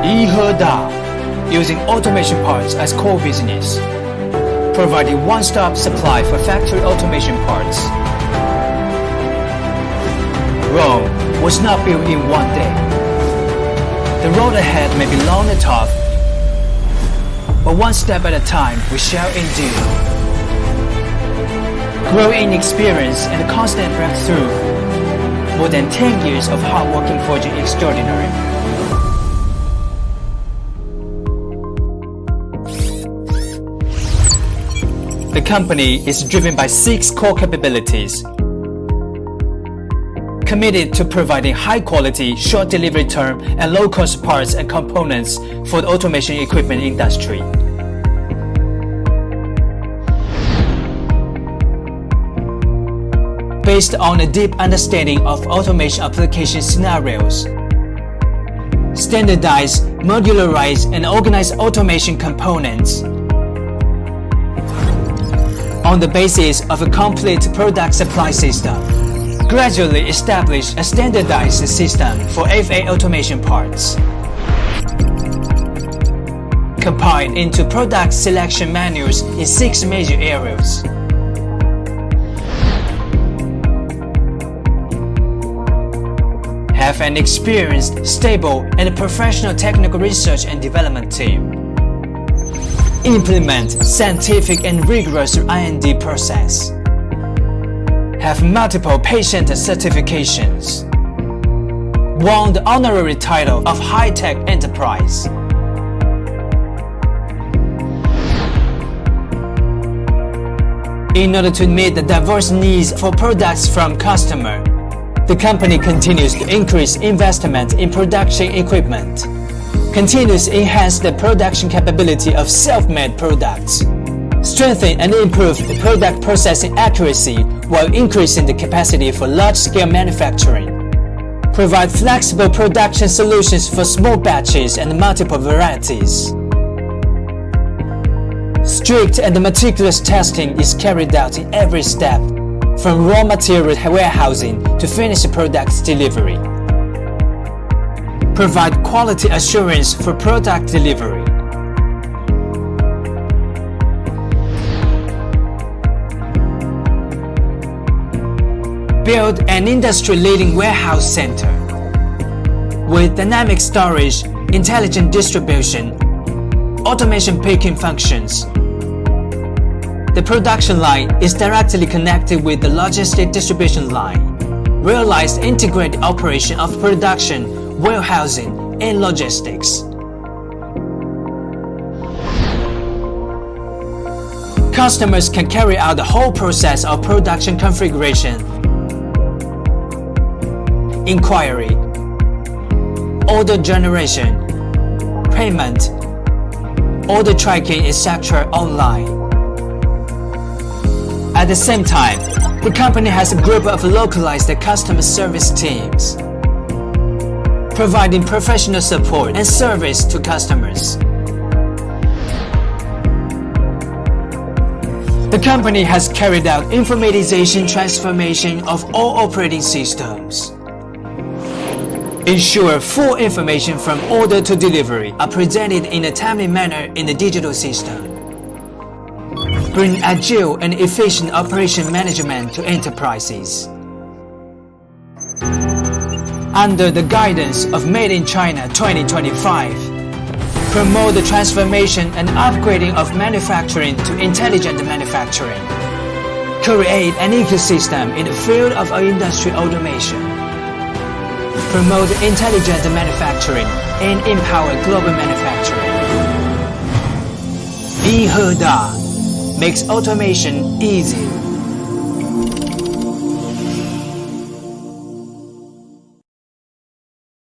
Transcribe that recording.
Yiheda, using automation parts as core business, providing one-stop supply for factory automation parts. Rome was not built in one day. The road ahead may be long and tough, but one step at a time we shall endure. Grow in experience and constant breakthrough. More than 10 years of hard working forging extraordinary. The company is driven by 6 core capabilities. Committed to providing high-quality, short delivery term and low-cost parts and components for the automation equipment industry. Based on a deep understanding of automation application scenarios, standardize, modularize, and organize automation components on the basis of a complete product supply system. Gradually establish a standardized system for FA automation parts. Compiled into product selection manuals in 6 major areas. Have an experienced, stable, and professional technical research and development team. Implement scientific and rigorous R&D process. Have multiple patent certifications. Won the honorary title of high-tech enterprise. In order to meet the diverse needs for products from customer, the company continues to increase investment in production equipment, continues to enhance the production capability of self-made products, strengthen and improve the product processing accuracy while increasing the capacity for large-scale manufacturing, provide flexible production solutions for small batches and multiple varieties. Strict and meticulous testing is carried out in every step, from raw material warehousing to finished product delivery. Provide quality assurance for product delivery. Build an industry-leading warehouse center with dynamic storage, intelligent distribution, automation picking functions. The production line is directly connected with the logistic distribution line. Realize integrated operation of production, warehousing, and logistics. Customers can carry out the whole process of production configuration, inquiry, order generation, payment, order tracking, etc. online. At the same time, the company has a group of localized customer service teams, providing professional support and service to customers. The company has carried out informatization transformation of all operating systems. Ensure full information from order to delivery are presented in a timely manner in the digital system. Bring agile and efficient operation management to enterprises. Under the guidance of Made in China 2025, promote the transformation and upgrading of manufacturing to intelligent manufacturing. Create an ecosystem in the field of industry automation. Promote intelligent manufacturing and empower global manufacturing. Yiheda makes automation easy.